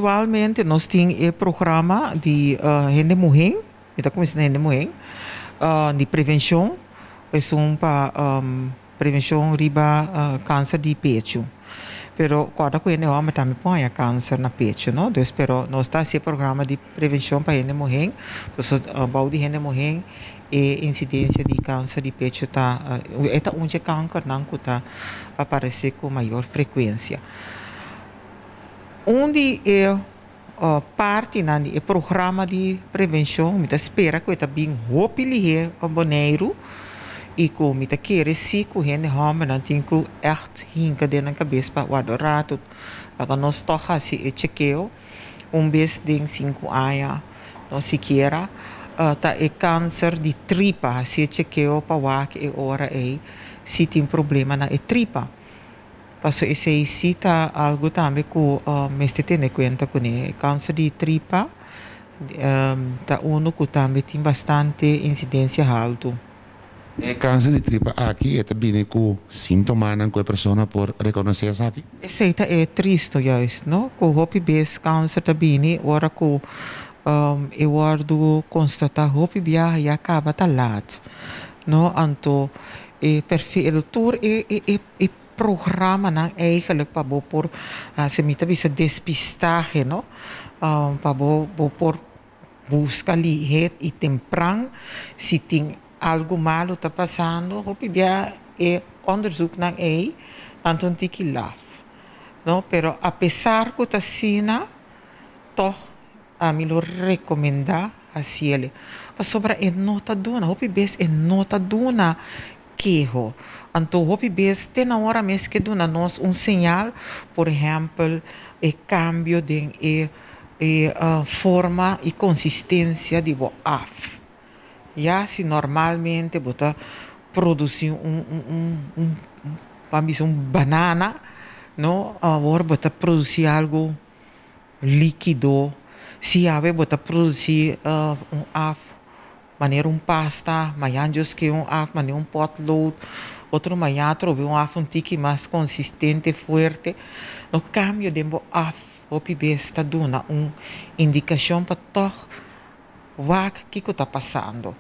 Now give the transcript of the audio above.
Atualmente nós temos o programa de Rende Mulher, está começando Rende Mulher, de prevenção, é para prevenção riba câncer de peito. Pero cada coisa homem também põe câncer na peito, não? Então, pero nós está esse programa de prevenção para Rende Mulher, então bau de Rende Mulher e incidência de câncer de peito tá é onde câncer não está aparecer com maior frequência. Onde é parte do programa de prevenção, me espera que está bem hopelijk aboneiro e que me querer se que gente homem não tem que echt hinka dentro da cabeça para o adorato para nós toca se chequeio vez de 5 anos não sequer tá é câncer de tripa se chequeio para o que é hora aí se tem problema na tripa. Paso esse cita algo também que me tem em conta com ele câncer de tripa tá que também tem bastante incidência alto. E câncer de tripa aqui é também com sintomas que a pessoa pode reconhecer aqui. Esse é triste juist, não? Que o hopi base câncer também ora que eu ando constatar hopi bia e acaba talat, não? Anto perfil tour programa não eigenlijk para por se mita bisa despistaje no para por buscar lihet e temprano se tem algo malo está passando hopi bia onderzoek na anton tiki laf no pero apesar que tá sina toch a mim lo recomendar assim ele sobre é nota duna hopi bes é nota duna quejo. Então, hopi bes tem na hora mesmo que dá nós sinal, por exemplo, o cambio de forma e consistência de bo af. Já se normalmente bota produzir banana, não, agora bota produzir algo líquido, se ave bota produzir af maneira pasta, manhãs que af, maneira potlood, outro manhã trove af tique mais consistente, forte. No cambio de af, o PB está dando indicação para todo o que está passando.